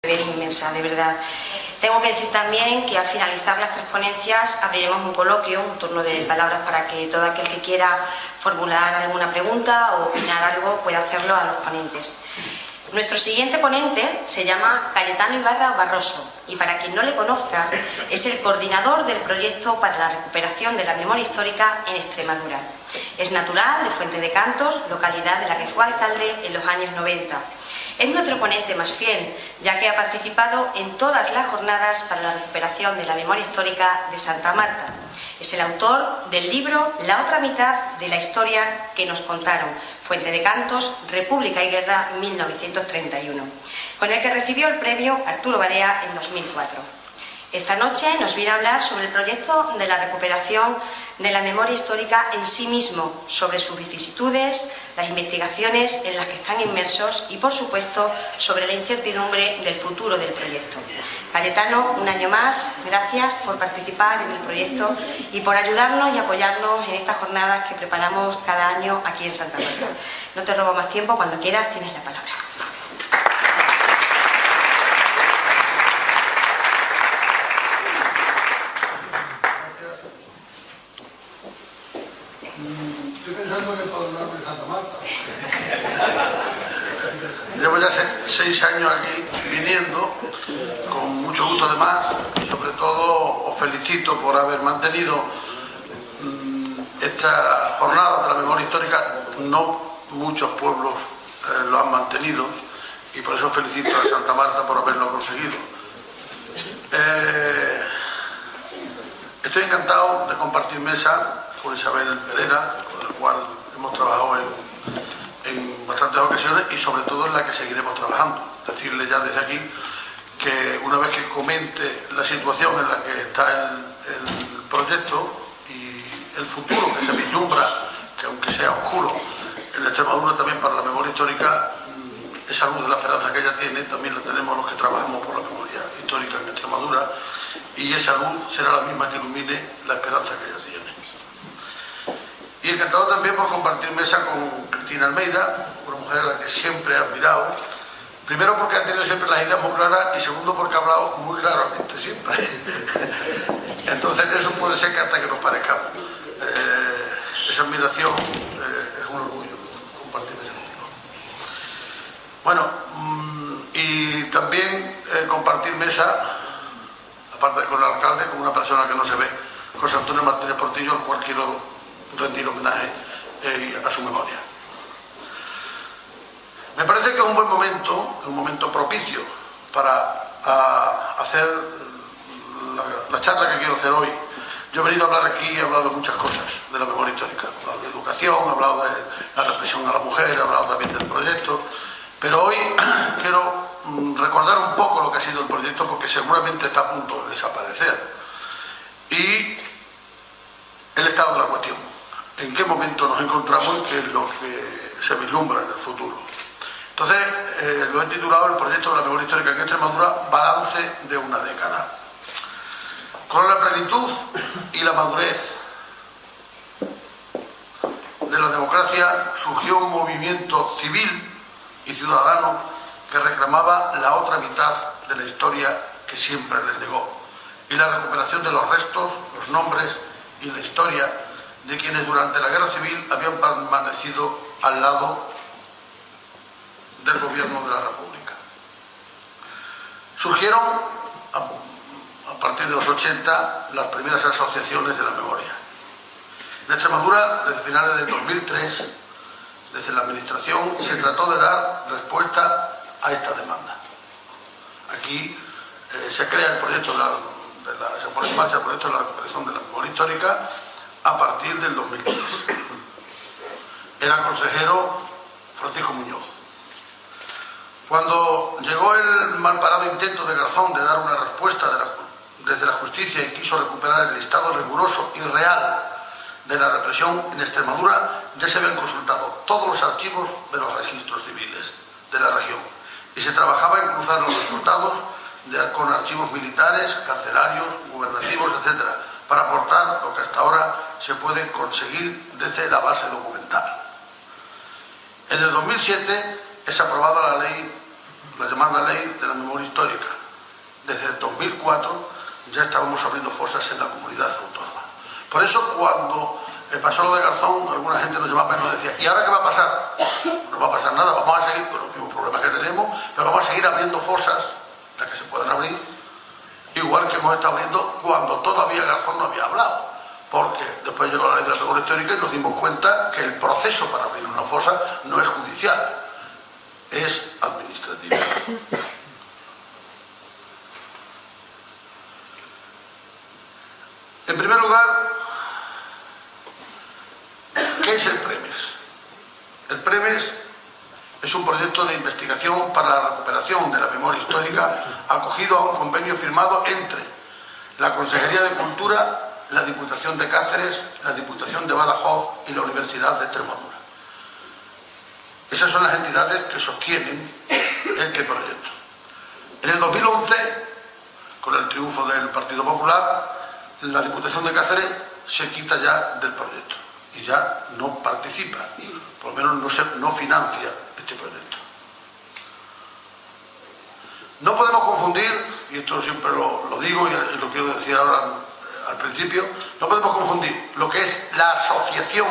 Es inmensa, de verdad. Tengo que decir también que al finalizar las 3 ponencias abriremos un coloquio, un turno de palabras para que todo aquel que quiera formular alguna pregunta o opinar algo pueda hacerlo a los ponentes. Nuestro siguiente ponente se llama Cayetano Ibarra Barroso y, para quien no le conozca, es el coordinador del proyecto para la recuperación de la memoria histórica en Extremadura. Es natural de Fuente de Cantos, localidad de la que fue alcalde en los años 90. Es nuestro ponente más fiel, ya que ha participado en todas las jornadas para la recuperación de la memoria histórica de Santa Marta. Es el autor del libro La otra mitad de la historia que nos contaron, Fuente de Cantos, República y Guerra, 1931, con el que recibió el premio Arturo Barea en 2004. Esta noche nos viene a hablar sobre el proyecto de la recuperación de la memoria histórica en sí mismo, sobre sus vicisitudes, las investigaciones en las que están inmersos y, por supuesto, sobre la incertidumbre del futuro del proyecto. Cayetano, un año más, gracias por participar en el proyecto y por ayudarnos y apoyarnos en estas jornadas que preparamos cada año aquí en Santa Marta. No te robo más tiempo, cuando quieras tienes la palabra. Estoy pensando en el padronazgo de Santa Marta. Llevo ya 6 años aquí viniendo, con mucho gusto además, y sobre todo os felicito por haber mantenido esta jornada de la memoria histórica. No muchos pueblos lo han mantenido y por eso felicito a Santa Marta por haberlo conseguido. Estoy encantado de compartir mesa con Isabel Pereira, con la cual hemos trabajado en bastantes ocasiones y sobre todo en la que seguiremos trabajando. Decirle ya desde aquí que una vez que comente la situación en la que está el proyecto y el futuro que se vislumbra, que aunque sea oscuro, en Extremadura también para la memoria histórica, esa luz de la esperanza que ella tiene, también la tenemos los que trabajamos por la memoria histórica en Extremadura, y esa luz será la misma que ilumine la esperanza que ella tiene. Y encantado también por compartir mesa con Cristina Almeida, una mujer a la que siempre he admirado, primero porque ha tenido siempre las ideas muy claras y segundo porque ha hablado muy claramente siempre. Entonces eso puede ser que hasta que nos parezcamos. Esa admiración es un orgullo compartir mesa contigo. Bueno, y también compartir mesa, aparte de con el alcalde, con una persona que no se ve, José Antonio Martínez Portillo, al cual quiero rendir homenaje a su memoria. Me parece que es un buen momento, un momento propicio para hacer la charla que quiero hacer hoy. Yo he venido a hablar aquí, he hablado de muchas cosas de la memoria histórica, he hablado de educación, he hablado de la represión a la mujer, he hablado también del proyecto, pero hoy quiero recordar un poco lo que ha sido el proyecto, porque seguramente está a punto de desaparecer, y el estado de la cuestión, en qué momento nos encontramos y qué es lo que se vislumbra en el futuro. Entonces, lo he titulado el proyecto de la memoria histórica en Extremadura, balance de una década. Con la plenitud y la madurez de la democracia surgió un movimiento civil y ciudadano que reclamaba la otra mitad de la historia que siempre les negó, y la recuperación de los restos, los nombres y la historia de quienes durante la guerra civil habían permanecido al lado del gobierno de la República. Surgieron a partir de los 80 las primeras asociaciones de la memoria. En Extremadura, desde finales del 2003, desde la administración, se trató de dar respuesta a esta demanda. Aquí se crea el proyecto se pone en marcha el proyecto de la recuperación de la memoria histórica a partir del 2003. Era consejero Francisco Muñoz. Cuando llegó el mal parado intento de Garzón de dar una respuesta desde la justicia y quiso recuperar el listado riguroso y real de la represión en Extremadura, ya se habían consultado todos los archivos de los registros civiles de la región y se trabajaba en cruzar los resultados con archivos militares, carcelarios, gubernativos, etc., para aportar lo que hasta ahora se puede conseguir desde la base documental. En el 2007 es aprobada la llamada Ley de la Memoria Histórica, 2004 ya estábamos abriendo fosas en la comunidad autónoma. Por eso cuando pasó lo de Garzón, alguna gente nos llamaba y nos decía, ¿y ahora qué va a pasar? No va a pasar nada, vamos a seguir con los mismos problemas que tenemos, pero vamos a seguir abriendo fosas, las que se puedan abrir, igual que hemos estado abriendo cuando todavía Garzón no había hablado, porque después llegó la ley de la memoria histórica y nos dimos cuenta que el proceso para abrir una fosa no es judicial, es administrativo. En primer lugar, ¿qué es el PREMES? El PREMES es un proyecto de investigación para la recuperación de la memoria histórica acogido a un convenio firmado entre la Consejería de Cultura, la Diputación de Cáceres, la Diputación de Badajoz y la Universidad de Extremadura. Esas son las entidades que sostienen este proyecto. En el 2011, con el triunfo del Partido Popular, la Diputación de Cáceres se quita ya del proyecto y ya no participa, por lo menos no financia este proyecto. No podemos confundir, y esto siempre lo digo y lo quiero decir ahora al principio, no podemos confundir lo que es la Asociación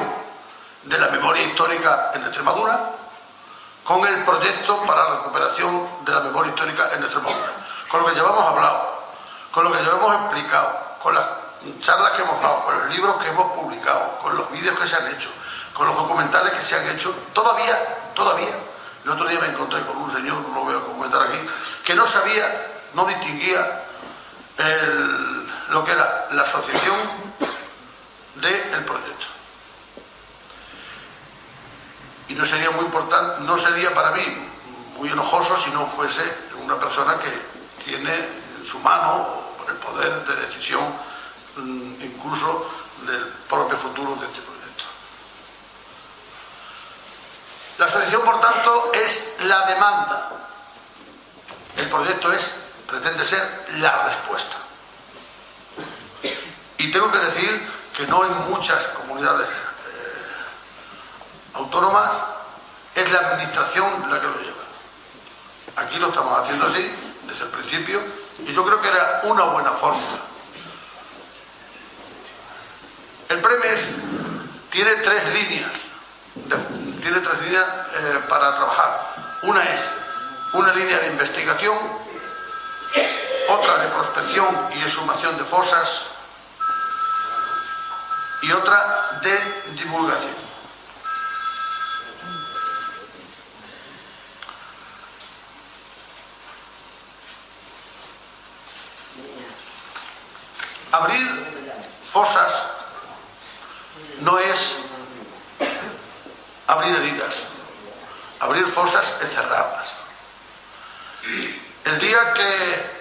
de la Memoria Histórica en Extremadura con el proyecto para la recuperación de la memoria histórica en Extremadura. Con lo que llevamos hablado, con lo que llevamos explicado, con las charlas que hemos dado, con los libros que hemos publicado, con los vídeos que se han hecho, con los documentales que se han hecho, todavía, el otro día me encontré con un señor, no lo voy a comentar aquí, que no sabía, no distinguía lo que era la asociación del proyecto. Y no sería muy importante, no sería para mí muy enojoso si no fuese una persona que tiene en su mano el poder de decisión, incluso del propio futuro de este proyecto. La asociación, por tanto, es la demanda. El proyecto pretende ser la respuesta. Y tengo que decir que no en muchas comunidades autónomas es la administración la que lo lleva. Aquí lo estamos haciendo así desde el principio y yo creo que era una buena fórmula. El PREMES tiene tres líneas para trabajar. Una es una línea de investigación, otra de prospección y exhumación de fosas y otra de divulgación. Abrir fosas no es abrir heridas. Abrir fosas es cerrarlas. El día que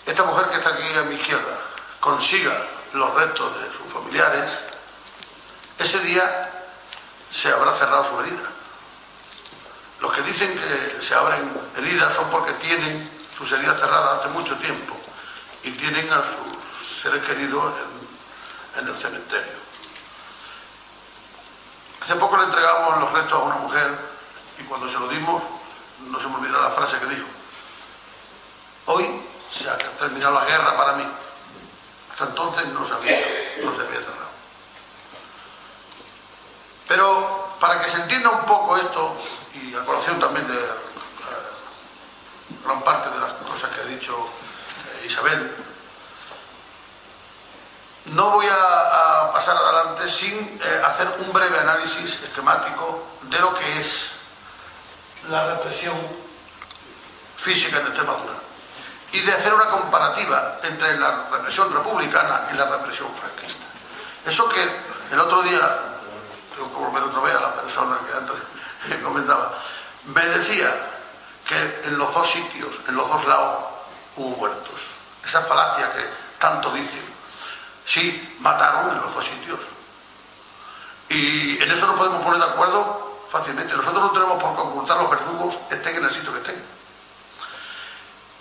esta mujer que está aquí a mi izquierda consiga los restos de sus familiares, ese día se habrá cerrado su herida. Los que dicen que se abren heridas son porque tienen sus heridas cerradas hace mucho tiempo y tienen a sus seres queridos en el cementerio. Hace poco le entregamos los restos a una mujer y cuando se lo dimos no se me olvidará la frase que dijo: hoy se ha terminado la guerra para mí. Hasta entonces no se había cerrado. Pero para que se entienda un poco esto, y a colación también de gran parte de las cosas que ha dicho Isabel, no voy a pasar adelante sin hacer un breve análisis esquemático de lo que es la represión física en Extremadura y de hacer una comparativa entre la represión republicana y la represión franquista. Eso que el otro día, tengo que volver otra vez a la persona que antes me comentaba, me decía que en los dos sitios, en los dos lados, hubo muertos. Esa falacia que tanto dicen. Sí, mataron en los dos sitios. Y en eso nos podemos poner de acuerdo fácilmente. Nosotros no tenemos por qué ocultar los verdugos, estén en el sitio que estén.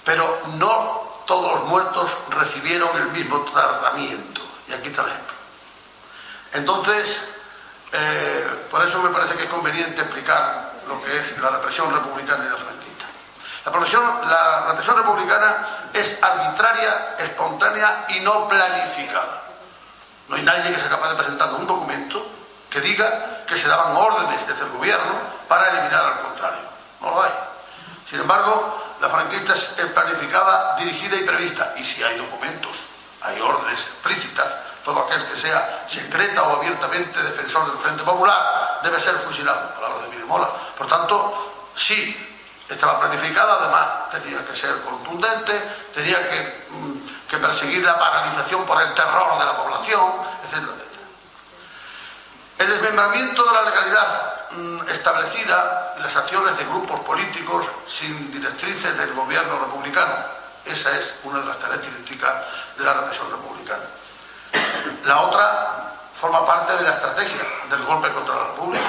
Pero no todos los muertos recibieron el mismo tratamiento. Y aquí está el ejemplo. Entonces, por eso me parece que es conveniente explicar lo que es la represión republicana y la franquista. La represión republicana es arbitraria, espontánea y no planificada. No hay nadie que sea capaz de presentar un documento que diga que se daban órdenes desde el gobierno para eliminar al contrario. No lo hay. Sin embargo, la franquista es planificada, dirigida y prevista. Y si hay documentos, hay órdenes explícitas, todo aquel que sea secreta o abiertamente defensor del Frente Popular debe ser fusilado. Palabras de Miguel Mola. Por tanto, sí, estaba planificada, además tenía que ser contundente, tenía que perseguir la paralización por el terror de la población, etcétera, etcétera. El desmembramiento de la legalidad establecida y las acciones de grupos políticos sin directrices del gobierno republicano. Esa es una de las características de la represión republicana. La otra forma parte de la estrategia del golpe contra la República.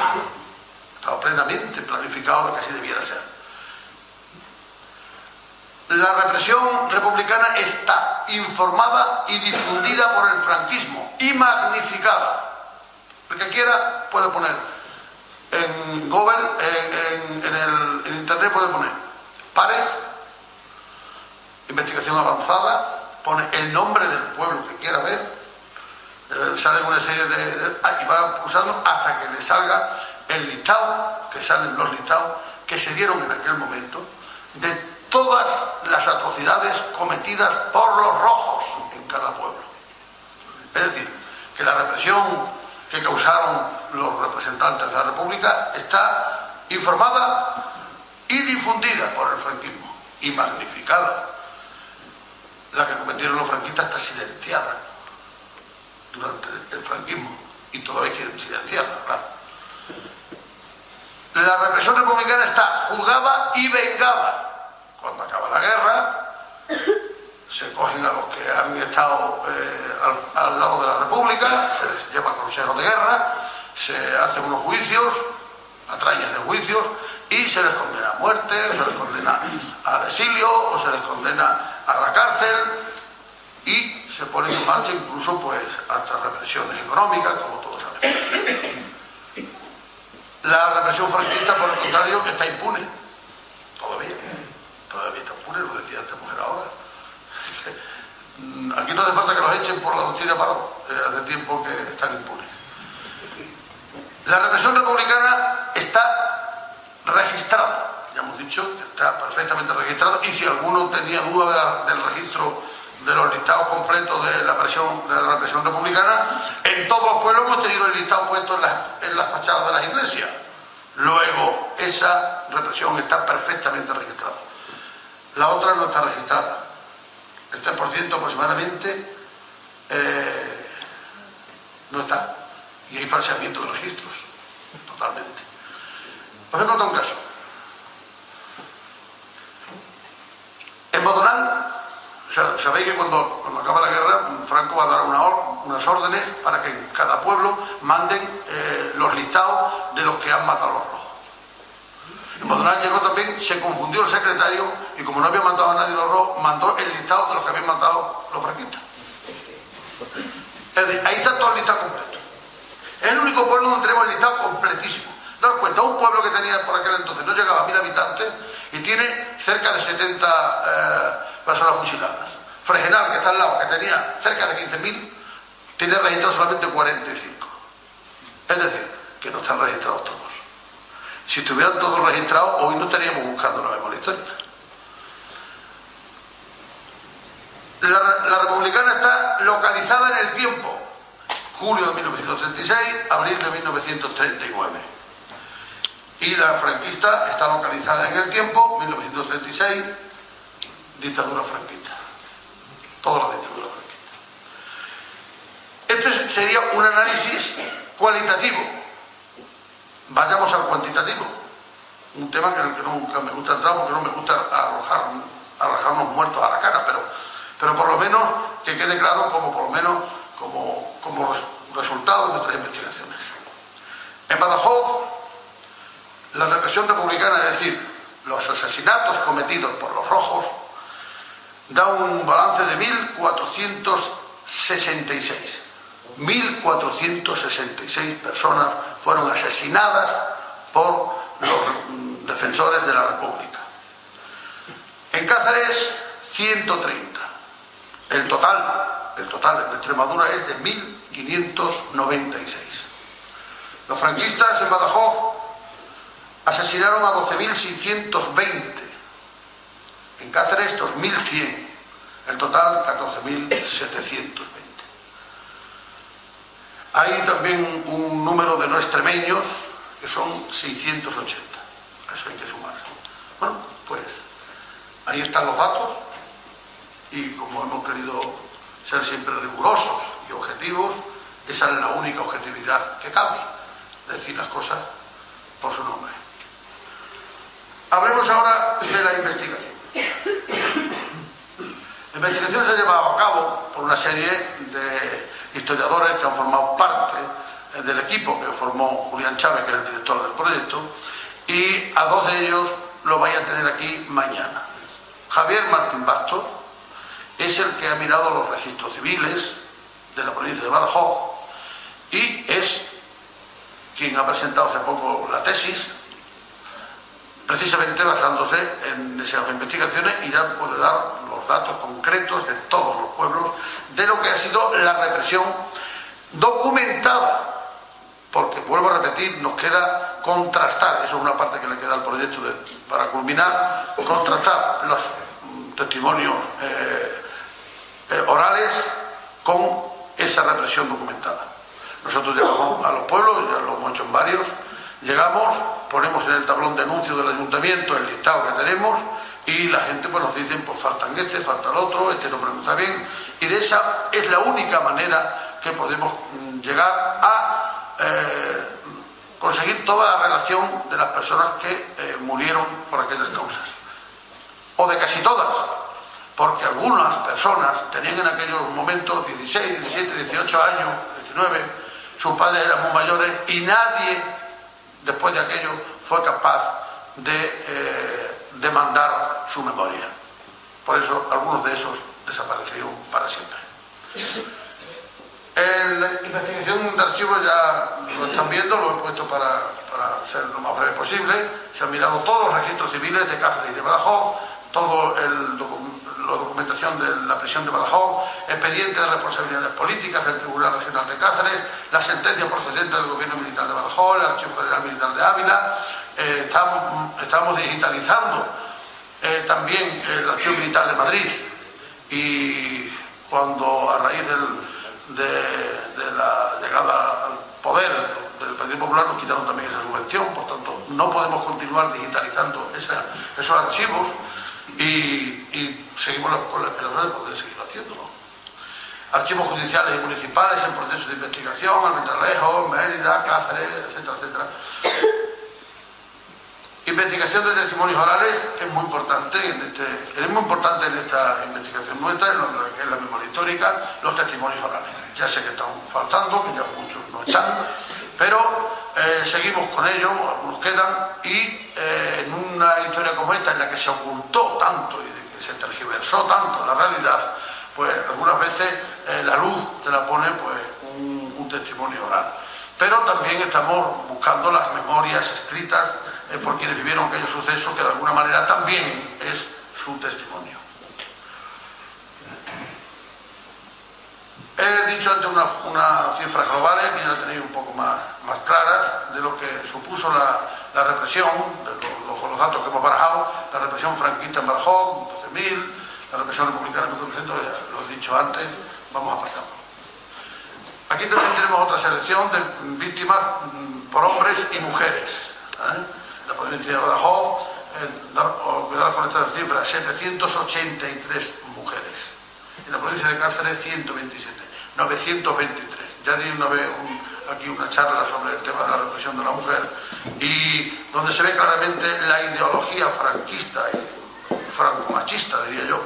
Estaba plenamente planificado de que así debiera ser. La represión republicana está informada y difundida por el franquismo y magnificada. El que quiera puede poner en Google, en Internet puede poner Pares, investigación avanzada, pone el nombre del pueblo que quiera ver, salen una serie y va pulsando hasta que le salga el listado, que salen los listados que se dieron en aquel momento de todas las atrocidades cometidas por los rojos en cada pueblo. Es decir, que la represión que causaron los representantes de la República está informada y difundida por el franquismo y magnificada. La que cometieron los franquistas está silenciada durante el franquismo y todavía quieren silenciarla, claro. La represión republicana está juzgada y vengada. Cuando acaba la guerra, se cogen a los que han estado al lado de la República, se les lleva a consejos de guerra, se hacen unos juicios, patrañas de juicios, y se les condena a muerte, se les condena al exilio, o se les condena a la cárcel, y se ponen en marcha incluso pues hasta represiones económicas, como todos sabemos. La represión franquista, por el contrario, está impune. Todavía está impune, lo decía esta mujer ahora. Aquí no hace falta que los echen por la doctrina Parot, hace tiempo que están impunes. La represión republicana está registrada, ya hemos dicho que está perfectamente registrada, y si alguno tenía duda del registro de los listados completos de la represión republicana, en todos los pueblos hemos tenido el listado puesto en las fachadas de las iglesias. Luego, esa represión está perfectamente registrada. La otra no está registrada. El 3% aproximadamente no está. Y hay falseamiento de registros, totalmente. Os voy a contar un caso. En Bodonal, sabéis que cuando acaba la guerra, Franco va a dar unas órdenes para que en cada pueblo manden los listados de los que han matado a los rojos. En Bodonal llegó también, se confundió el secretario y como no había matado a nadie los rojos, mandó el listado de los que habían matado los franquistas. Es decir, ahí está todo el listado completo. Es el único pueblo donde tenemos el listado completísimo. Daros cuenta, un pueblo que tenía por aquel entonces no llegaba a 1000 habitantes y tiene cerca de 70 personas fusiladas. Fregenal, que está al lado, que tenía cerca de 15.000, tiene registrados solamente 45. Es decir, que no están registrados todos. Si estuvieran todos registrados, hoy no estaríamos buscando la memoria histórica. La republicana está localizada en el tiempo. Julio de 1936, abril de 1939. Y la franquista está localizada en el tiempo, 1936, dictadura franquista. Toda la dictadura franquista. Este sería un análisis cualitativo. Vayamos al cuantitativo. Un tema en el que nunca me gusta entrar porque no me gusta arrojarnos muertos a la cara, pero por lo menos que quede claro como resultado de nuestras investigaciones. En Badajoz, la represión republicana, es decir, los asesinatos cometidos por los rojos, da un balance de 1466. 1466 personas fueron asesinadas por los defensores de la República. Cáceres 130. El total en Extremadura es de 1596. Los franquistas en Badajoz asesinaron a 12.620. En Cáceres 2.100. El total 14.720. Hay también un número de no extremeños que son 680. Eso hay que sumar. Bueno, pues ahí están los datos y como hemos querido ser siempre rigurosos y objetivos, esa es la única objetividad que cabe, decir las cosas por su nombre. Hablemos ahora de la investigación. La investigación se ha llevado a cabo por una serie de historiadores que han formado parte del equipo que formó Julián Chávez, que es el director del proyecto, y a dos de ellos lo vais a tener aquí mañana. Javier Martín Bastos es el que ha mirado los registros civiles de la provincia de Badajoz y es quien ha presentado hace poco la tesis, precisamente basándose en esas investigaciones, y ya puede dar los datos concretos de todos los pueblos de lo que ha sido la represión documentada, porque vuelvo a repetir, nos queda contrastar, eso es una parte que le queda al proyecto para culminar, contrastar los testimonios orales con esa represión documentada. Nosotros llegamos a los pueblos, ya lo hemos hecho en varios, llegamos, ponemos en el tablón de anuncios del ayuntamiento el listado que tenemos y la gente pues nos dice, pues faltan este, falta el otro, este no pregunta bien, y de esa es la única manera que podemos llegar a conseguir toda la relación de las personas que murieron por aquellas causas, o de casi todas, porque algunas personas tenían en aquellos momentos 16, 17, 18 años, 19, sus padres eran muy mayores y nadie después de aquello fue capaz de demandar su memoria. Por eso algunos de esos desaparecieron para siempre. En la investigación de archivos ya lo están viendo, lo he puesto para ser lo más breve posible. Se han mirado todos los registros civiles de Cáceres y de Badajoz, toda la documentación de la prisión de Badajoz, expediente de responsabilidades políticas del Tribunal Regional de Cáceres, la sentencia procedente del Gobierno Militar de Badajoz, el Archivo General Militar de Ávila. Estamos digitalizando también el Archivo Militar de Madrid, y cuando a raíz de la llegada al poder del Partido Popular nos quitaron también esa subvención, por tanto no podemos continuar digitalizando esos archivos y seguimos con la esperanza de poder seguirlo haciendo, ¿no? Archivos judiciales y municipales en proceso de investigación, Almendralejo, Mérida, Cáceres, etcétera, etcétera. Investigación de testimonios orales es muy importante en esta investigación nuestra, en lo que es la memoria histórica, los testimonios orales. Ya sé que están faltando, que ya muchos no están, pero seguimos con ellos, algunos quedan, y en una historia como esta, en la que se ocultó tanto y que se tergiversó tanto la realidad, pues algunas veces la luz te la pone pues un testimonio oral. Pero también estamos buscando las memorias escritas por quienes vivieron aquellos sucesos, que de alguna manera también es su testimonio. He dicho antes unas cifras globales que ya tenéis un poco más claras de lo que supuso la represión, los datos que hemos barajado, la represión franquista en Badajoz, 12.000, la represión republicana en 1.300, lo he dicho antes, vamos a pasarlo. Aquí también tenemos otra selección de víctimas por hombres y mujeres. La provincia de Badajoz, cuidado con estas cifras, 783 mujeres. En la provincia de Cáceres, 127, 923. Ya di una vez aquí una charla sobre el tema de la represión de la mujer, y donde se ve claramente la ideología franquista y franco-machista, diría yo,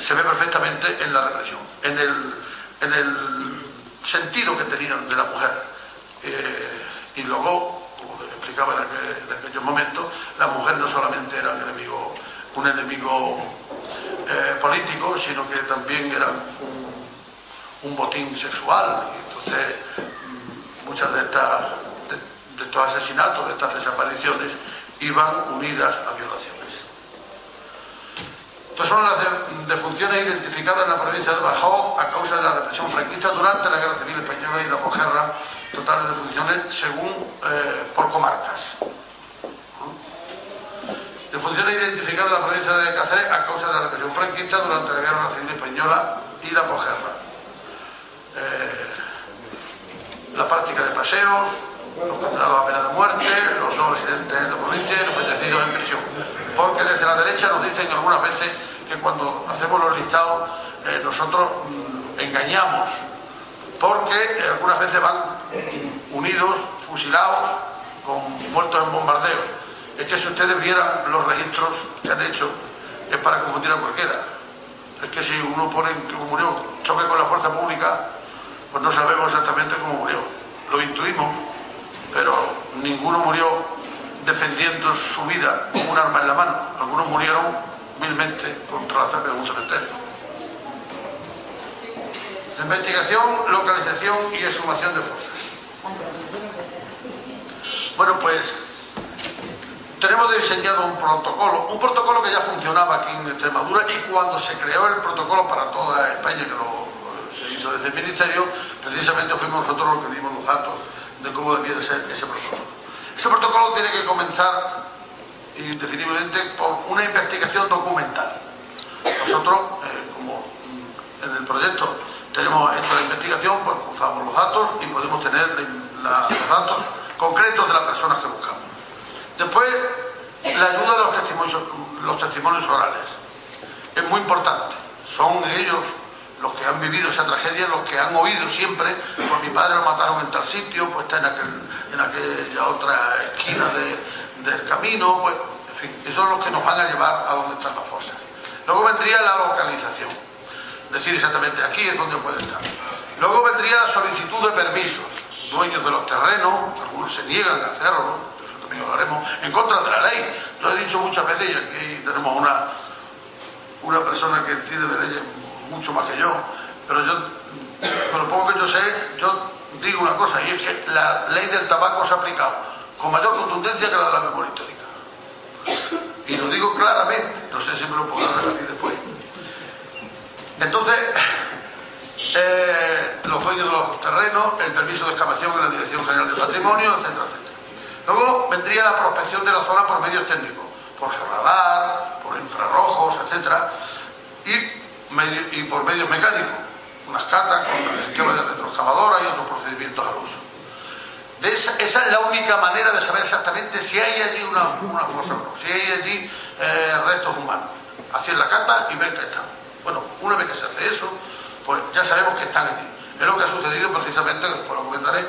se ve perfectamente en la represión, en el sentido que tenían de la mujer. Y luego, como explicaba en aquellos momentos, la mujer no solamente era un enemigo político, sino que también era un botín sexual. Y entonces muchas de estos asesinatos, de estas desapariciones, iban unidas a violaciones. Estas son las defunciones identificadas en la provincia de Badajoz a causa de la represión franquista durante la Guerra Civil Española y la posguerra, totales defunciones según por comarcas. Defunciones identificadas en la provincia de Cáceres a causa de la represión franquista durante la Guerra Civil Española y la posguerra. La práctica de paseos, los condenados a pena de muerte, los no residentes en la provincia y los fallecidos en prisión. Porque desde la derecha nos dicen algunas veces que cuando hacemos los listados nosotros engañamos, porque algunas veces van unidos, fusilados, con muertos en bombardeos. Es que si ustedes vieran los registros que han hecho, es para confundir a cualquiera. Es que si uno pone que murió choque con la fuerza pública, pues no sabemos exactamente cómo murió. Lo intuimos, pero ninguno murió defendiendo su vida con un arma en la mano. Algunos murieron vilmente contra la sangre de un cementerio. La investigación, localización y exhumación de fosas. Bueno, pues tenemos diseñado un protocolo que ya funcionaba aquí en Extremadura, y cuando se creó el protocolo para toda España, que se hizo desde el Ministerio, precisamente fuimos nosotros los que dimos los datos de cómo debía de ser ese protocolo. Ese protocolo tiene que comenzar indefiniblemente por una investigación documental. Nosotros, como en el proyecto tenemos hecho la investigación, pues cruzamos los datos y podemos tener los datos concretos de las personas que buscamos. Después, la ayuda de los testimonios orales. Es muy importante. Son ellos los que han vivido esa tragedia, los que han oído siempre, pues mi padre lo mataron en tal sitio, pues está en aquella otra esquina del camino, pues, en fin, esos son los que nos van a llevar a donde están las fosas. Luego vendría la localización, decir exactamente aquí es donde puede estar. Luego vendría la solicitud de permisos. Dueños de los terrenos, algunos se niegan a hacerlo, eso también lo haremos, en contra de la ley. Yo he dicho muchas veces, y aquí tenemos una persona que entiende de leyes mucho más que yo, pero yo, con lo poco que yo sé, yo digo una cosa, y es que la ley del tabaco se ha aplicado con mayor contundencia que la de la memoria histórica. Y lo digo claramente, no sé si me lo podrán repetir después. Entonces, los dueños de los terrenos, el permiso de excavación en la Dirección General de Patrimonio, etcétera, etcétera. Luego vendría la prospección de la zona por medios técnicos, por georradar, por infrarrojos, etcétera, y por medios mecánicos, unas catas con el sistema de retroexcavadora y otros procedimientos al uso. Esa es la única manera de saber exactamente si hay allí una fosa o no, si hay allí restos humanos. Hacer la cata y ver que están. Bueno, una vez que se hace eso, pues ya sabemos que están allí. Es lo que ha sucedido precisamente, después lo comentaré,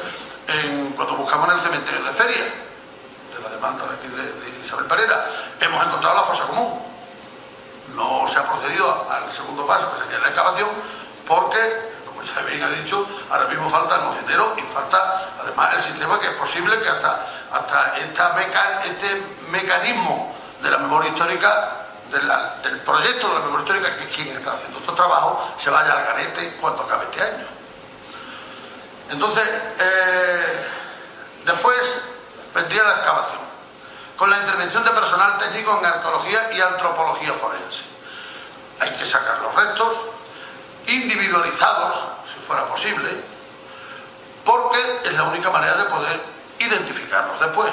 cuando buscamos en el cementerio de Feria, de la demanda de aquí de Isabel Pereira, hemos encontrado la fosa común. No se ha procedido al segundo paso, que sería la excavación, porque, como ya bien ha dicho, ahora mismo faltan los dineros y falta además el sistema, que es posible que hasta este mecanismo de la memoria histórica, del proyecto de la memoria histórica, que es quien está haciendo estos trabajos, se vaya al garete cuando acabe este año. Entonces, después vendría la excavación, con la intervención de personal técnico en arqueología y antropología forense. Hay que sacar los restos, individualizados, si fuera posible, porque es la única manera de poder identificarlos después,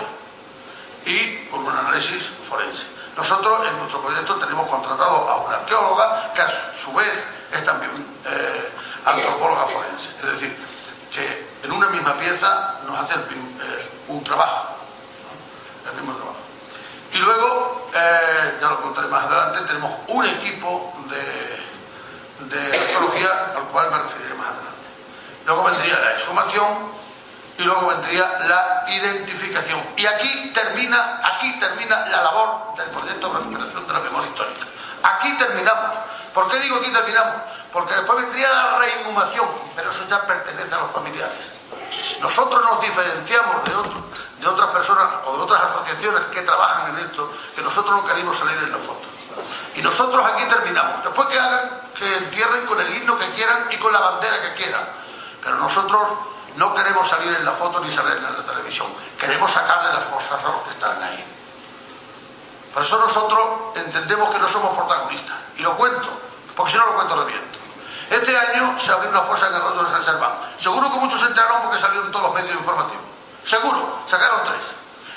y con un análisis forense. Nosotros en nuestro proyecto tenemos contratado a una arqueóloga que a su vez es también antropóloga forense, es decir, que en una misma pieza nos hacen un trabajo, ¿no? El mismo trabajo. Y luego, ya lo contaré más adelante, tenemos un equipo de arqueología al cual me referiré más adelante. Luego vendría la exhumación y luego vendría la identificación. Y aquí termina la labor del proyecto de recuperación de la memoria histórica. Aquí terminamos. ¿Por qué digo aquí terminamos? Porque después vendría la reinhumación, pero eso ya pertenece a los familiares. Nosotros nos diferenciamos de otras personas o de otras asociaciones que trabajan en esto, que nosotros no queremos salir en la foto. Y nosotros aquí terminamos. Después que hagan, que entierren con el himno que quieran y con la bandera que quieran. Pero nosotros no queremos salir en la foto ni salir en la televisión. Queremos sacarle las fosas a los que están ahí. Por eso nosotros entendemos que no somos protagonistas. Y lo cuento, porque si no lo cuento reviento. Este año se abrió una fosa en el Arroyo de San Serván. Seguro que muchos se enteraron porque salieron todos los medios informativos. Seguro, sacaron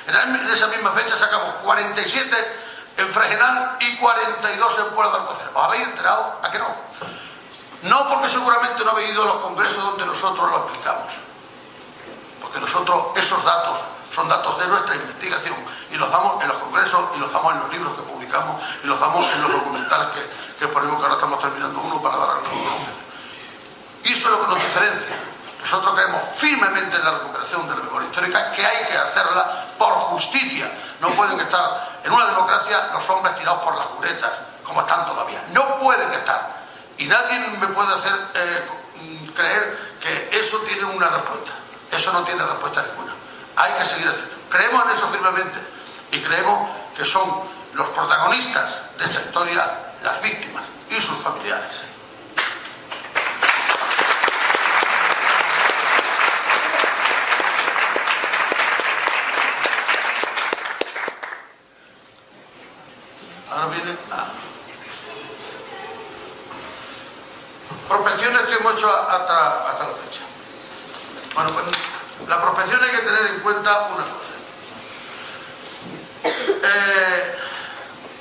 3. En esa misma fecha sacamos 47 en Fregenal y 42 en Puebla de Alcocer. ¿Os habéis enterado? ¿A qué no? No, porque seguramente no habéis ido a los congresos donde nosotros lo explicamos. Porque nosotros esos datos son datos de nuestra investigación y los damos en los congresos y los damos en los libros que publicamos y los damos en los documentales que ponemos, que ahora estamos terminando uno para dar a conocer. Y eso es lo que nos diferencia. Nosotros creemos firmemente en la recuperación de la memoria histórica, que hay que hacerla por justicia. No pueden estar en una democracia los hombres tirados por las curetas, como están todavía. No pueden estar. Y nadie me puede hacer creer que eso tiene una respuesta. Eso no tiene respuesta ninguna. Hay que seguir haciendo. Creemos en eso firmemente y creemos que son los protagonistas de esta historia las víctimas y sus familiares. Ahora viene prospecciones que hemos hecho hasta la fecha. Bueno, pues la prospección hay que tener en cuenta una cosa.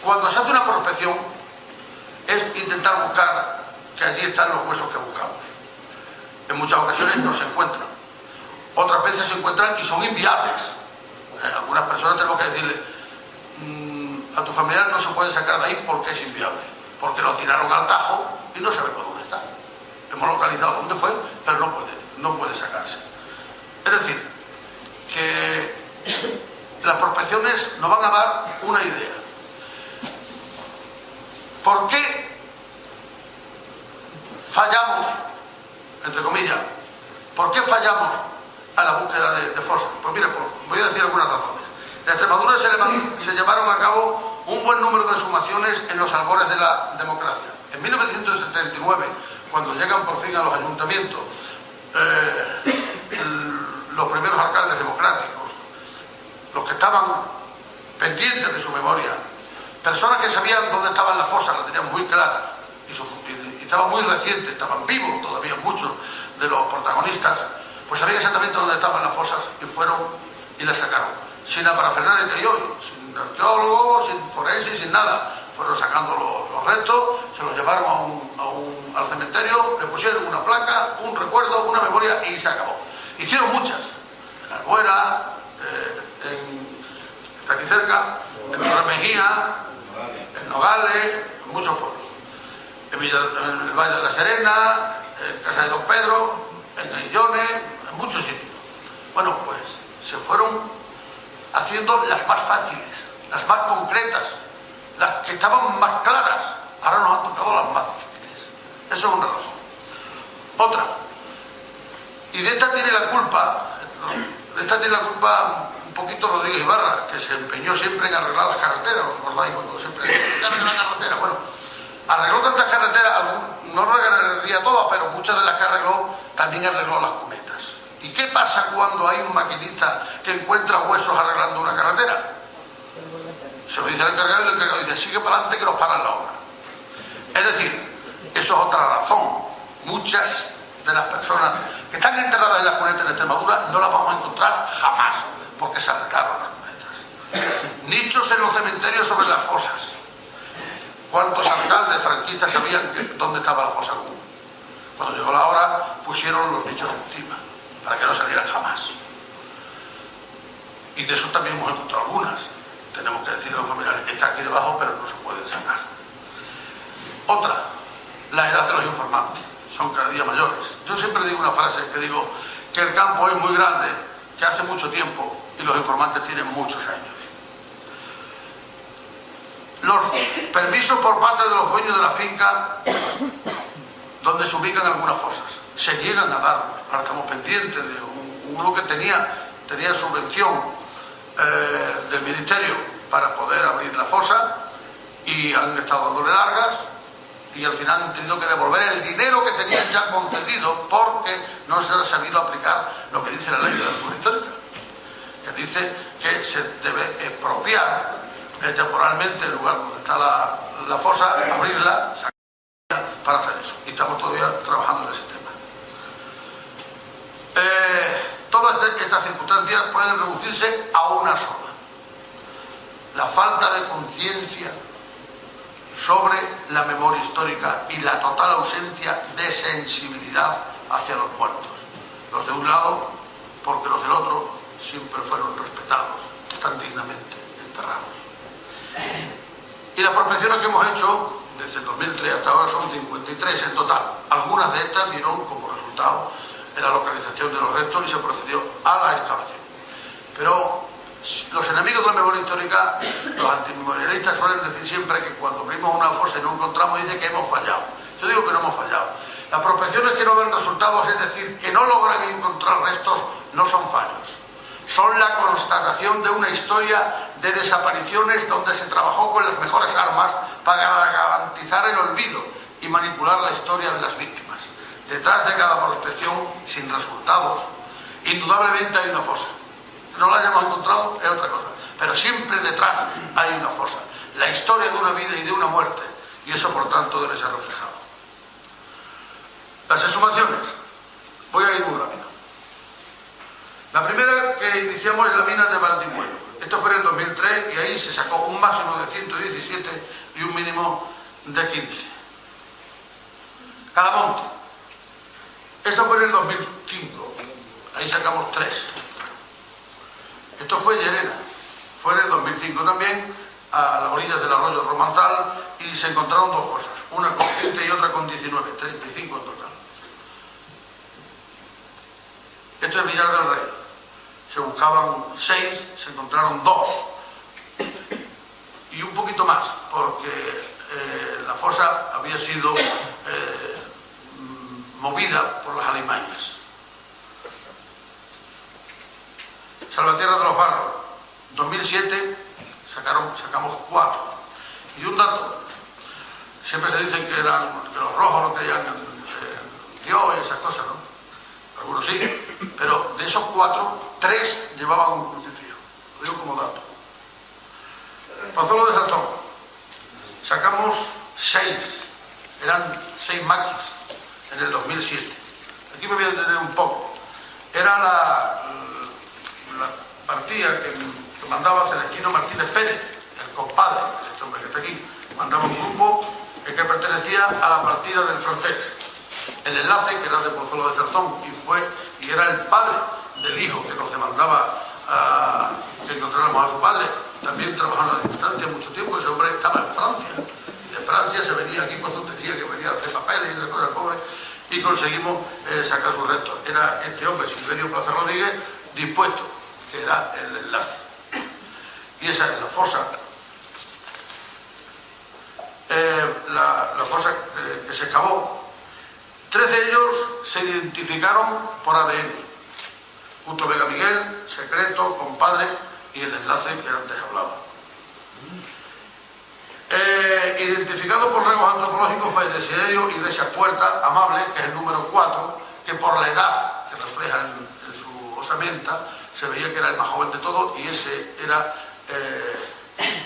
Cuando se hace una prospección es intentar buscar que allí están los huesos que buscamos. En muchas ocasiones no se encuentran. Otras veces se encuentran y son inviables. Algunas personas tenemos que decirle a tu familiar no se puede sacar de ahí porque es inviable. Porque lo tiraron al Tajo y no sabemos dónde está. Hemos localizado dónde fue, pero no puede sacarse. Es decir, que las prospecciones nos van a dar una idea. ¿Por qué fallamos, entre comillas, por qué fallamos a la búsqueda de fosas? Pues mire, voy a decir algunas razones. En Extremadura se llevaron a cabo un buen número de exhumaciones en los albores de la democracia. En 1979, cuando llegan por fin a los ayuntamientos los primeros alcaldes democráticos, los que estaban pendientes de su memoria, personas que sabían dónde estaban las fosas, las tenían muy claras, y estaban muy recientes, estaban vivos todavía muchos de los protagonistas, pues sabían exactamente dónde estaban las fosas y fueron y las sacaron. Sin la parafernalia que hay hoy, sin arqueólogos, sin forenses, sin nada. Fueron sacando los restos, se los llevaron al cementerio, le pusieron una placa, un recuerdo, una memoria y se acabó. Hicieron muchas, en Albuera, está aquí cerca, en Torremejía, en Nogales, en muchos pueblos. En el Valle de la Serena, en Casa de Don Pedro, en Aillones, en muchos sitios. Bueno, pues se fueron haciendo las más fáciles, las más concretas, las que estaban más claras. Ahora nos han tocado las más difíciles. Eso es una razón. Otra, y de esta tiene la culpa un poquito Rodríguez Ibarra, que se empeñó siempre en arreglar las carreteras. ¿Os recordáis cuando siempre arreglar la carretera? Bueno, arregló tantas carreteras, no arreglaría todas, pero muchas de las que arregló también arregló las cunetas. ¿Y qué pasa cuando hay un maquinista que encuentra huesos arreglando una carretera? Se lo dice al encargado y el encargado dice, sigue para adelante que nos paran la obra. Es decir, eso es otra razón. Muchas de las personas que están enterradas en las cunetas en Extremadura no las vamos a encontrar jamás, porque se arreglaron las cunetas. Nichos en los cementerios sobre las fosas. ¿Cuántos alcaldes franquistas sabían dónde estaba la fosa común? Cuando llegó la hora, pusieron los nichos encima, para que no salieran jamás. Y de eso también hemos encontrado algunas. Tenemos que decirle a los familiares, está aquí debajo, pero no se pueden sacar. Otra, la edad de los informantes. Son cada día mayores. Yo siempre digo una frase que digo que el campo es muy grande, que hace mucho tiempo, y los informantes tienen muchos años. Los permisos por parte de los dueños de la finca donde se ubican algunas fosas se niegan a darlos. Ahora estamos pendientes de uno que tenía subvención del ministerio para poder abrir la fosa y han estado dándole largas y al final han tenido que devolver el dinero que tenían ya concedido porque no se ha sabido aplicar lo que dice la ley de la memoria histórica, que dice que se debe expropiar temporalmente el lugar donde está la fosa, abrirla, sacarla para hacer eso. Y estamos todavía trabajando en ese tema. Todas estas circunstancias pueden reducirse a una sola: la falta de conciencia sobre la memoria histórica y la total ausencia de sensibilidad hacia los muertos. Los de un lado, porque los del otro siempre fueron respetados, están dignamente enterrados. Y las prospecciones que hemos hecho desde el 2003 hasta ahora son 53 en total. Algunas de estas dieron como resultado en la localización de los restos y se procedió a la excavación. Pero los enemigos de la memoria histórica, los antimemorialistas, suelen decir siempre que cuando abrimos una fosa y no encontramos, dice que hemos fallado. Yo digo que no hemos fallado. Las prospecciones que no dan resultados, es decir, que no logran encontrar restos, no son fallos. Son la constatación de una historia de desapariciones donde se trabajó con las mejores armas para garantizar el olvido y manipular la historia de las víctimas. Detrás de cada prospección sin resultados, indudablemente hay una fosa. Que no la hayamos encontrado es otra cosa, pero siempre detrás hay una fosa. La historia de una vida y de una muerte, y eso por tanto debe ser reflejado. Las exhumaciones. Voy a ir muy rápido. La primera que iniciamos es la mina de Valdimuelo. Esto fue en el 2003 y ahí se sacó un máximo de 117 y un mínimo de 15. Calamonte. Esto fue en el 2005. Ahí sacamos 3. Esto fue Llerena. Fue en el 2005 también, a las orillas del arroyo Romanzal, y se encontraron 2 fosas. Una con 20 y otra con 19. 35 en total. Esto es Villar del Rey. Se buscaban 6, se encontraron 2. Y un poquito más, porque la fosa había sido movida por las alimañas. Salvatierra de los Barros, 2007 sacamos 4. Y un dato, siempre se dicen que los rojos no creían en Dios y esas cosas, ¿no? Algunos sí, pero de esos 4, 3 llevaban un crucifijo. Lo digo como dato. Pozuelo de Sarzón, sacamos 6, eran 6 maquis en el 2007. Aquí me voy a detener un poco. Era la partida que mandaba Celestino Martínez Pérez, el compadre, este hombre que está aquí, mandaba un grupo que pertenecía a la partida del francés. El enlace, que era de Pozuelo de Sarzón, y era el padre del hijo que nos demandaba que encontráramos a su padre, también trabajando a distancia mucho tiempo. Ese hombre estaba en Francia. De Francia se venía aquí por tontería, que venía a hacer papeles y esas cosas pobres, y conseguimos sacar sus restos. Era este hombre, Silverio Plaza Rodríguez, dispuesto, que era el enlace. Y esa es la fosa. La fosa que se excavó. 3 de ellos se identificaron por ADN. Justo Vega Miguel, Secreto, Compadre y el enlace que antes hablaba. Identificado por rasgos antropológicos fue Desiderio Iglesias Puerta, Amable, que es el número 4, que por la edad que refleja en su osamenta se veía que era el más joven de todos, y ese era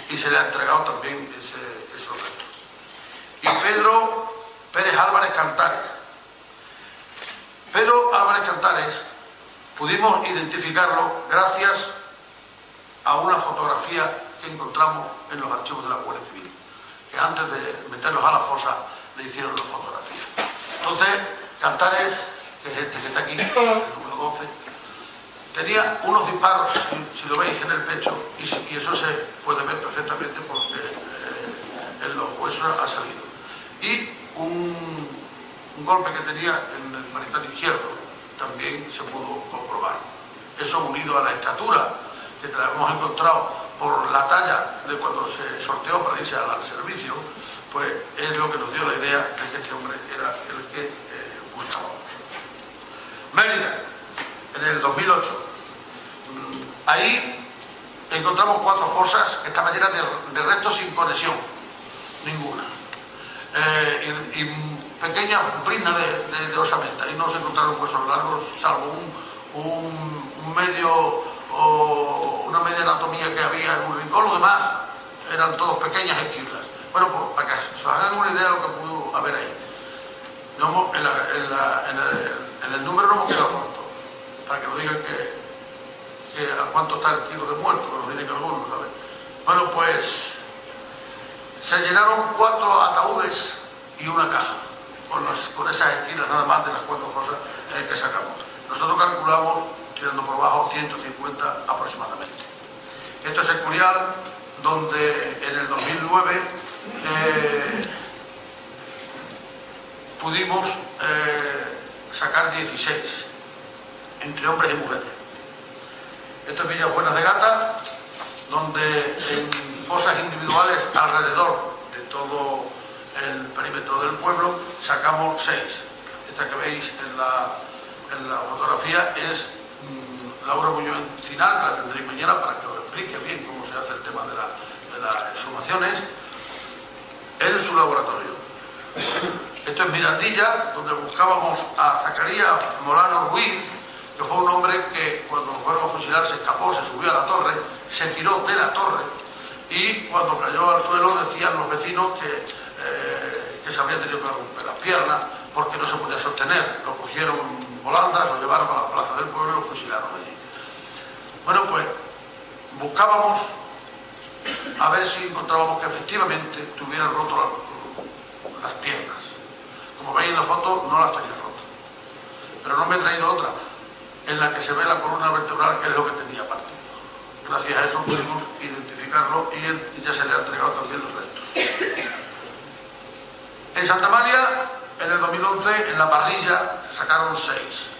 y se le ha entregado también ese objeto. Y Pedro Pérez Álvarez Cantares. Pedro Álvarez Cantares pudimos identificarlo gracias a una fotografía que encontramos en los archivos de la Guardia Civil, que antes de meterlos a la fosa le hicieron la fotografía. Entonces, Cantares, que es este que está aquí, el número 12, tenía unos disparos, si lo veis, en el pecho, y eso se puede ver perfectamente porque en los huesos ha salido. Y un golpe que tenía en el marital izquierdo también se pudo comprobar. Eso unido a la estatura, que la hemos encontrado por la talla de cuando se sorteó para irse al servicio, pues es lo que nos dio la idea de que este hombre era el que buscábamos. Mérida, en el 2008. Ahí encontramos 4 fosas que estaban llenas de restos sin conexión, ninguna. Y pequeñas briznas de osamenta, y no se encontraron huesos largos, salvo un medio, o una media anatomía que había en un rincón. Lo demás eran todos pequeñas esquilas. Bueno, pues para que se hagan una idea de lo que pudo haber ahí. No, en el número no hemos quedado cortos, para que no digan que a cuánto está el kilo de muertos, que nos dicen algunos, ¿sabes? Bueno, pues se llenaron 4 ataúdes y una caja, con esas esquilas nada más de las 4 cosas que sacamos. Nosotros calculamos, tirando por bajo, 150 aproximadamente. Esto es Securial, donde en el 2009 pudimos sacar 16, entre hombres y mujeres. Esto es Villabuenas de Gata, donde en fosas individuales alrededor de todo el perímetro del pueblo sacamos 6. Esta que veis en la fotografía es Laura Muñoz Encinar, que la tendréis mañana para que os explique bien cómo se hace el tema de las exhumaciones en su laboratorio. Esto es Mirandilla, donde buscábamos a Zacarías Molano Ruiz, que fue un hombre que cuando fueron a fusilar se escapó, se subió a la torre, se tiró de la torre y cuando cayó al suelo decían los vecinos que se habrían tenido que romper las piernas porque no se podía sostener. Lo cogieron volandas, lo llevaron a la plaza del pueblo y lo fusilaron allí. Bueno, pues buscábamos a ver si encontrábamos que efectivamente tuviera roto las piernas. Como veis en la foto, no las tenía rotas. Pero no me he traído otra en la que se ve la columna vertebral, que es lo que tenía partido. Gracias a eso pudimos identificarlo y ya se le han entregado también los restos. En Santa María, en el 2011, en la parrilla, se sacaron 6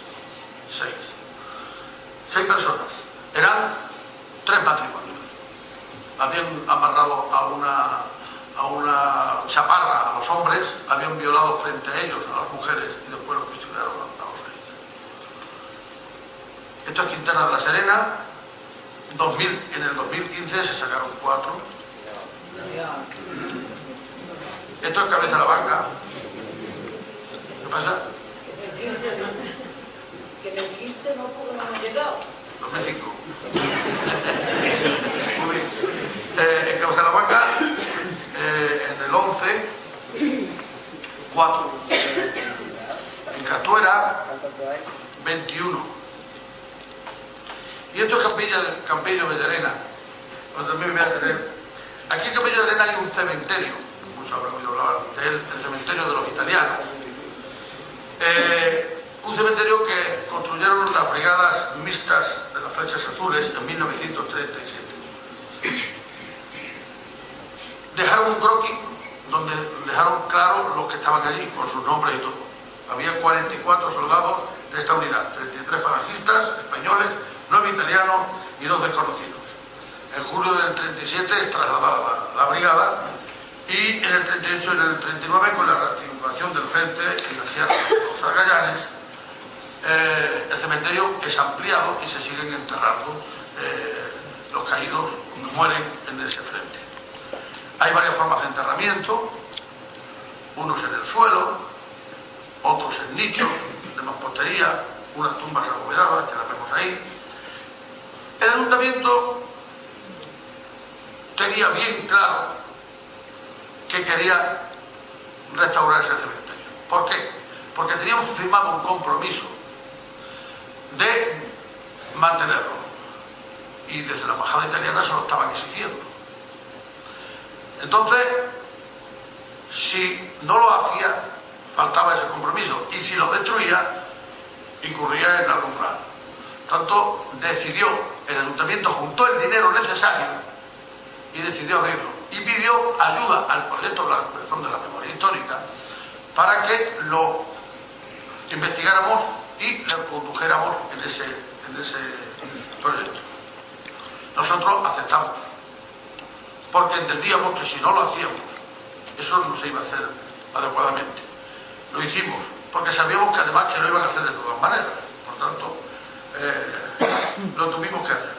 personas. Eran 3 matrimonios. Habían amarrado a una chaparra a los hombres, habían violado frente a ellos a las mujeres y después los fusilaron a los reyes. Esto es Quintana de la Serena. En el 2015 se sacaron 4. Esto es Cabeza de la Vaca. ¿Qué pasa? Que en el 15 no hemos llegado. 2005. Muy bien. En Cabeza de la Vaca, en el 11, 4. En Castuera, 21. Y esto es Campillo de Llerena, donde también me voy a tener. Aquí en Campillo de Llerena hay un cementerio, muchos habrán oído hablar de él, el cementerio de los italianos. Un cementerio que construyeron las brigadas mixtas de las Flechas Azules en 1937. Dejaron un croquis donde dejaron claro los que estaban allí, con sus nombres y todo. Había 44 soldados de esta unidad, 33 falangistas españoles, 9 italianos y 2 desconocidos. En julio del 37 es trasladada la brigada y en el 38 y en el 39, con la reactivación del frente en la Sierra de los Argallanes, el cementerio es ampliado y se siguen enterrando los caídos que mueren en ese frente. Hay varias formas de enterramiento, unos en el suelo, otros en nichos de mampostería, unas tumbas abovedadas que las vemos ahí. El ayuntamiento tenía bien claro que quería restaurar ese cementerio. ¿Por qué? Porque teníamos firmado un compromiso de mantenerlo. Y desde la embajada italiana se lo estaban exigiendo. Entonces, si no lo hacía, faltaba ese compromiso. Y si lo destruía, incurría en algún fraude. Tanto decidió, el ayuntamiento juntó el dinero necesario y decidió abrirlo. Y pidió ayuda al proyecto de la recuperación de la memoria histórica para que lo investigáramos y lo condujéramos en ese proyecto. Nosotros aceptamos, porque entendíamos que si no lo hacíamos, eso no se iba a hacer adecuadamente. Lo hicimos, porque sabíamos que además que lo iban a hacer de todas maneras. Por tanto, lo tuvimos que hacer.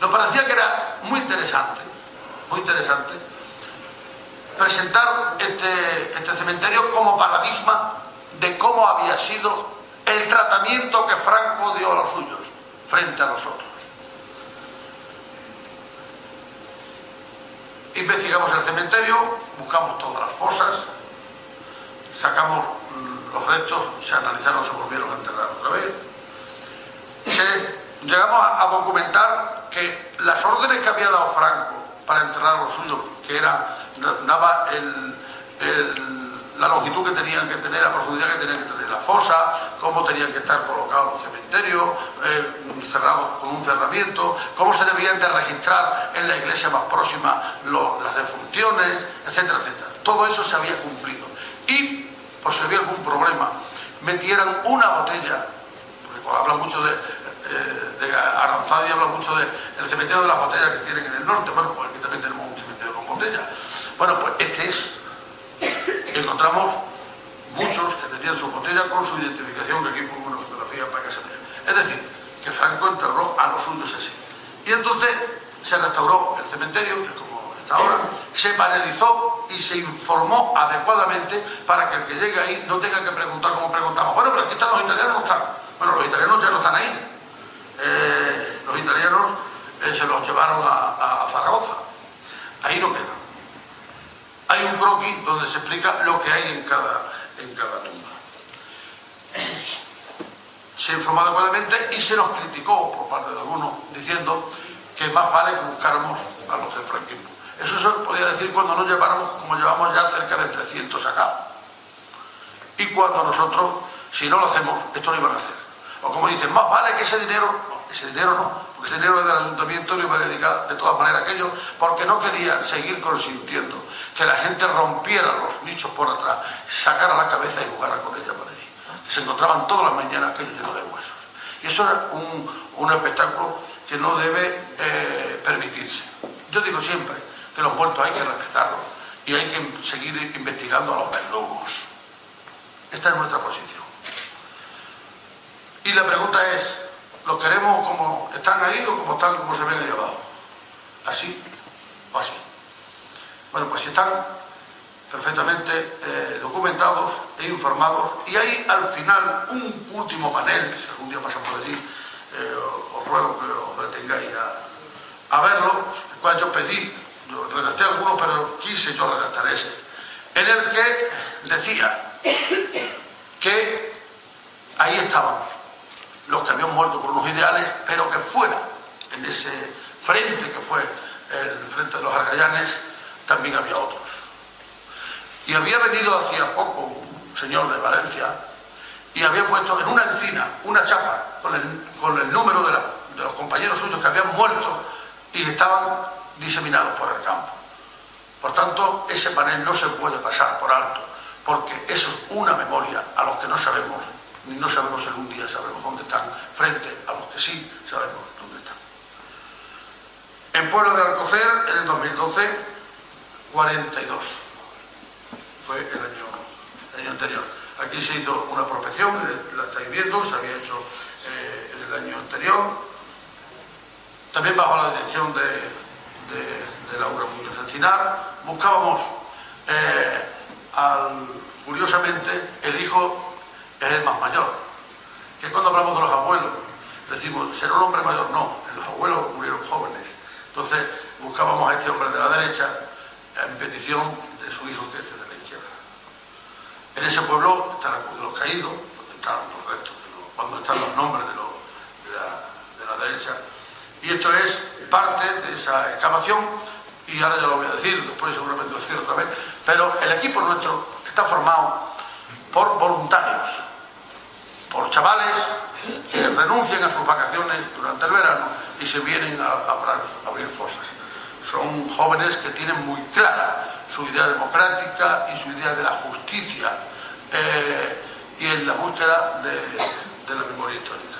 Nos parecía que era muy interesante presentar este cementerio como paradigma de cómo había sido el tratamiento que Franco dio a los suyos frente a nosotros. investigamos el cementerio, buscamos todas las fosas, sacamos los restos, se analizaron, se volvieron a enterrar otra vez. Llegamos a documentar que las órdenes que había dado Franco para enterrar a los suyos, que daba la longitud que tenían que tener, la profundidad que tenían que tener la fosa, cómo tenían que estar colocados los cementerios, cerrados con un cerramiento, cómo se debían de registrar en la iglesia más próxima las defunciones, etcétera, etcétera. Todo eso se había cumplido. Y, por si había algún problema, metieran una botella, porque cuando habla mucho de Aranzadi, habla mucho del cementerio de las botellas que tienen en el norte. Bueno, pues aquí también tenemos un cementerio con botellas. Bueno, pues este es. Encontramos muchos que tenían su botella con su identificación, que aquí pongo una fotografía para que se vea. Es decir, que Franco enterró a los suyos así. Y entonces se restauró el cementerio, que es como está ahora, se paralizó y se informó adecuadamente para que el que llegue ahí no tenga que preguntar como preguntamos. Bueno, pero aquí están los italianos, no están. Bueno, los italianos ya no están ahí. Los italianos se los llevaron a Zaragoza. Ahí no quedan. Hay un croquis donde se explica lo que hay en cada tumba. Se informó adecuadamente y se nos criticó por parte de algunos diciendo que más vale que buscáramos a los del franquismo. Eso se podía decir cuando nos lleváramos, como llevamos ya cerca de 300 acá. Y cuando nosotros, si no lo hacemos, esto lo iban a hacer. O como dicen, más vale que ese dinero no, porque ese dinero es del ayuntamiento, lo iba a dedicar de todas maneras a aquello, porque no quería seguir consintiendo que la gente rompiera los nichos por atrás, sacara la cabeza y jugara con ella para allí. Se encontraban todas las mañanas aquello lleno de huesos. Y eso era un espectáculo que no debe permitirse. Yo digo siempre que los muertos hay que respetarlos y hay que seguir investigando a los verdugos. Esta es nuestra posición. Y la pregunta es, ¿los queremos como están ahí o como están como se ven ahí abajo? ¿Así o así? Bueno, pues si están perfectamente documentados e informados, y hay al final un último panel, si algún día pasamos por allí, os ruego que os detengáis a verlo, el cual yo pedí, yo redacté algunos, pero quise yo redactar ese, en el que decía que ahí estaban los que habían muerto por unos ideales, pero que fuera, en ese frente que fue el frente de los Argayanes, también había otros. Y había venido hacía poco un señor de Valencia y había puesto en una encina una chapa con el número de los compañeros suyos que habían muerto y estaban diseminados por el campo. Por tanto, ese panel no se puede pasar por alto, porque eso es una memoria a los que no sabemos, ni no sabemos si algún día sabremos dónde están, frente a los que sí sabemos dónde están. En Pueblo de Alcocer, en el 2012, 42. Fue el año anterior. Aquí se hizo una prospección, la estáis viendo, se había hecho en el año anterior. También bajo la dirección de Laura Muñoz Encinar. Buscábamos, curiosamente, el hijo es el más mayor. Que cuando hablamos de los abuelos, decimos, ¿será un hombre mayor? No, los abuelos murieron jóvenes. Entonces buscábamos a este hombre de la derecha en petición de su hijo que es de la izquierda. En ese pueblo está la Cruz de los Caídos, donde están los restos, cuando están los nombres de la derecha. Y esto es parte de esa excavación, y ahora ya lo voy a decir, después seguramente lo decir otra vez, pero el equipo nuestro está formado por voluntarios, por chavales que renuncian a sus vacaciones durante el verano y se vienen a abrir fosas. Son jóvenes que tienen muy clara su idea democrática y su idea de la justicia y en la búsqueda de la memoria histórica.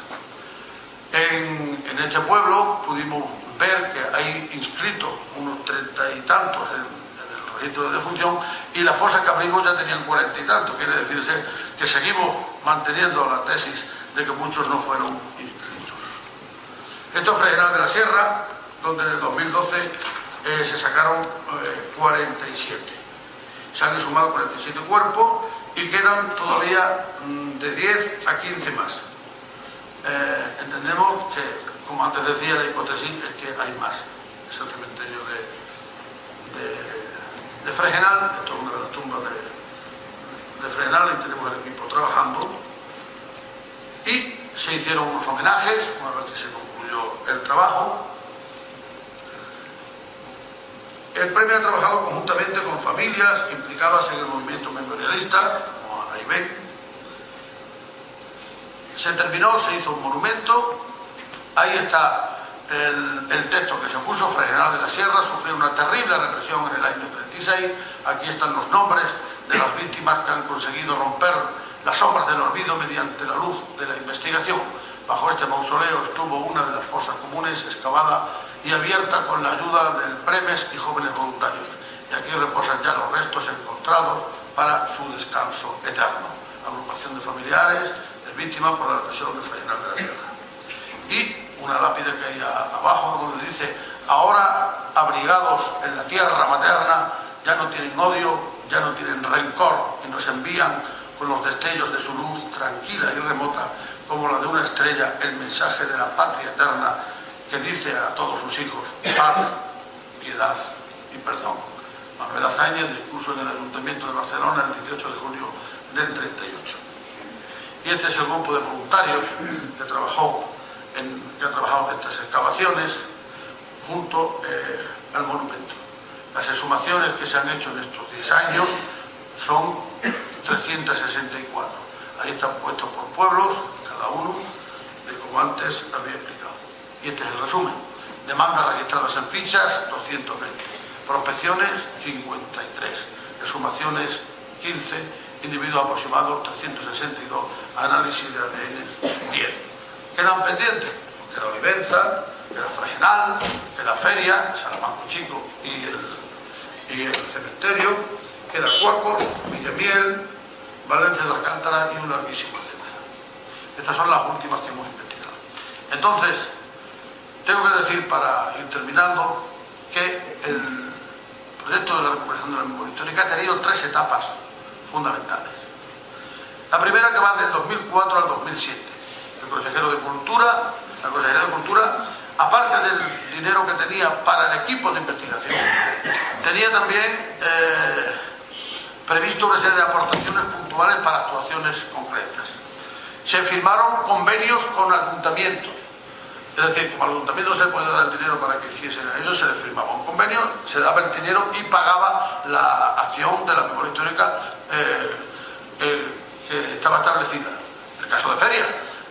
En este pueblo pudimos ver que hay inscritos unos 30 y tantos en el registro de defunción, y las fosas que abrimos ya tenían 40 y tantos. Quiere decirse que seguimos manteniendo la tesis de que muchos no fueron inscritos. Esto es Fray de la Sierra, donde en el 2012 se sacaron 47. Se han sumado 47 cuerpos y quedan todavía de 10 a 15 más. Entendemos que, como antes decía, la hipótesis es que hay más. Es el cementerio de Fregenal. Esto es una de las tumbas de Fregenal y tenemos el equipo trabajando. Y se hicieron unos homenajes una vez que se concluyó el trabajo. El premio ha trabajado conjuntamente con familias implicadas en el movimiento memorialista, como Aibén. Se terminó, se hizo un monumento. Ahí está el texto que se puso. Fregenal de la Sierra sufrió una terrible represión en el año 36. Aquí están los nombres de las víctimas que han conseguido romper las sombras del olvido mediante la luz de la investigación. Bajo este mausoleo estuvo una de las fosas comunes excavada y abierta con la ayuda del Premes y jóvenes voluntarios. Y aquí reposan ya los restos encontrados para su descanso eterno. Agrupación de familiares de víctimas por la represión de Fregenal de la Sierra. Y una lápide que hay abajo donde dice: ahora abrigados en la tierra materna, ya no tienen odio, ya no tienen rencor, y nos envían con los destellos de su luz tranquila y remota, como la de una estrella, el mensaje de la patria eterna que dice a todos sus hijos: paz, piedad y perdón. Manuel Azaña, discurso en el Ayuntamiento de Barcelona el 18 de junio del 38. Y este es el grupo de voluntarios que ha trabajado en estas excavaciones junto al monumento. Las exhumaciones que se han hecho en estos 10 años son 364. Ahí están puestos por pueblos, cada uno, de como antes había explicado. Y este es el resumen. Demandas registradas en fichas, 220. Prospecciones, 53. Exhumaciones, 15. Individuos aproximados, 362. Análisis de ADN, 10. Quedan pendientes, queda Olivenza, queda Fregenal, queda Feria, Salamanco Chico y el cementerio, queda Cuacos, Villamiel, Valencia de Alcántara y un larguísimo etcétera. Estas son las últimas que hemos investigado. Entonces, tengo que decir, para ir terminando, que el proyecto de la recuperación de la memoria histórica ha tenido 3 etapas fundamentales. La primera, que va del 2004 al 2007. El consejero de Cultura, la Consejería de Cultura, aparte del dinero que tenía para el equipo de investigación, tenía también previsto una serie de aportaciones puntuales para actuaciones concretas. Se firmaron convenios con ayuntamientos, es decir, como al ayuntamiento se le puede dar el dinero para que hiciesen a ellos, se les firmaba un convenio, se daba el dinero y pagaba la acción de la memoria histórica que estaba establecida. En el caso de Feria,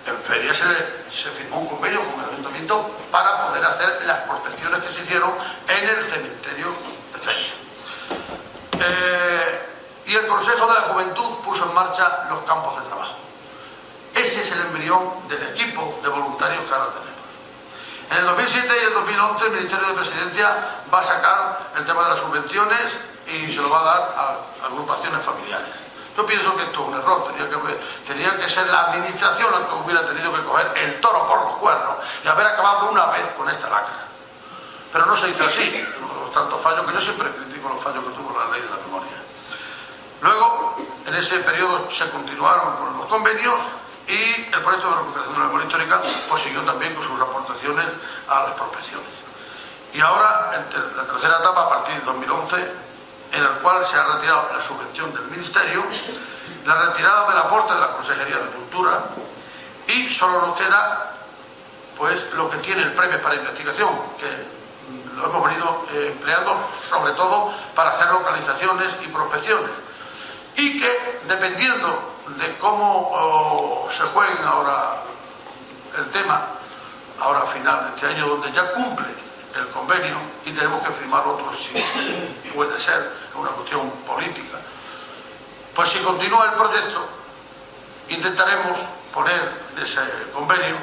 en Feria se firmó un convenio con el ayuntamiento para poder hacer las prospecciones que se hicieron en el cementerio de Feria. Y el Consejo de la Juventud puso en marcha los campos de trabajo. Ese es el embrión del equipo de voluntarios que ahora tenemos. En el 2007 y el 2011 el Ministerio de Presidencia va a sacar el tema de las subvenciones y se lo va a dar a agrupaciones familiares. Yo pienso que esto es un error, tenía que ser la administración la que hubiera tenido que coger el toro por los cuernos y haber acabado una vez con esta lacra. Pero no se hizo así, uno de los tantos fallos que yo siempre critico, los fallos que tuvo la ley de la memoria. Luego, en ese periodo se continuaron con los convenios y el proyecto de recuperación de la memoria histórica pues siguió también con sus aportaciones a las prospecciones. Y ahora, en la tercera etapa, a partir de 2011, en el cual se ha retirado la subvención del Ministerio, la retirada del aporte de la Consejería de Cultura, y solo nos queda pues lo que tiene el premio para investigación, que lo hemos venido empleando sobre todo para hacer localizaciones y prospecciones, y que dependiendo de cómo se juegue ahora el tema, ahora a final de este año, donde ya cumple el convenio y tenemos que firmar otros si puede ser una cuestión política, pues si continúa el proyecto intentaremos poner en ese convenio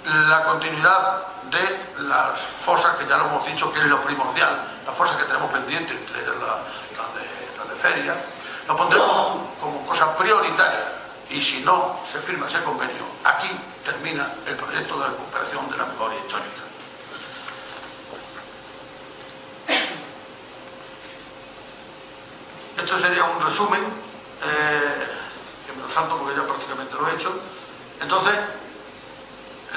la continuidad de las fosas, que ya lo hemos dicho que es lo primordial, las fosas que tenemos pendientes, entre la de Feria, lo pondremos como cosa prioritaria, y si no se firma ese convenio, aquí termina el proyecto de recuperación de la memoria histórica. Esto sería un resumen, que me lo salto porque ya prácticamente lo he hecho. Entonces,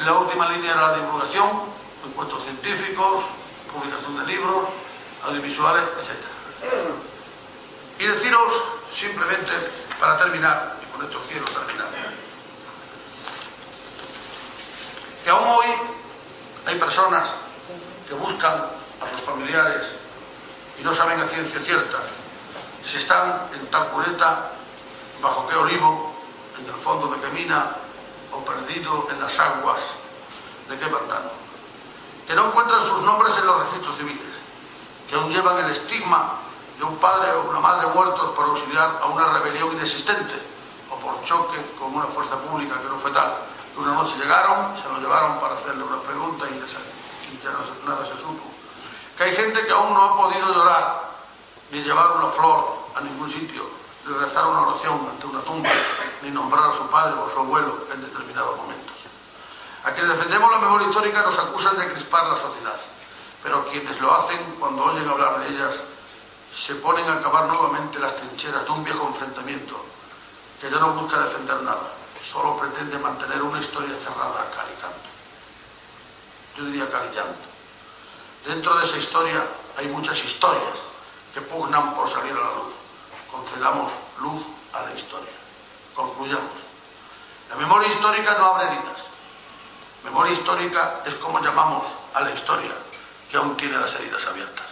la última línea era la divulgación, encuentros científicos, publicación de libros, audiovisuales, etc. Y deciros simplemente, para terminar, y con esto quiero terminar, que aún hoy hay personas que buscan a sus familiares y no saben a ciencia cierta si están en tal cuneta, bajo qué olivo, en el fondo de qué mina o perdido en las aguas de qué pantano. Que no encuentran sus nombres en los registros civiles, que aún llevan el estigma de un padre o una madre muertos por auxiliar a una rebelión inexistente o por choque con una fuerza pública que no fue tal. Que una noche llegaron, se lo llevaron para hacerle una pregunta y ya nada se supo. Que hay gente que aún no ha podido llorar, ni llevar una flor a ningún sitio, ni rezar una oración ante una tumba, ni nombrar a su padre o a su abuelo en determinados momentos. A quienes defendemos la memoria histórica nos acusan de crispar la sociedad, pero quienes lo hacen, cuando oyen hablar de ellas, se ponen a cavar nuevamente las trincheras de un viejo enfrentamiento que ya no busca defender nada, solo pretende mantener una historia cerrada a cal y canto. Yo diría cal y llanto. Dentro de esa historia hay muchas historias que pugnan por salir a la luz. Concedamos luz a la historia. Concluyamos. La memoria histórica no abre heridas. Memoria histórica es como llamamos a la historia, que aún tiene las heridas abiertas.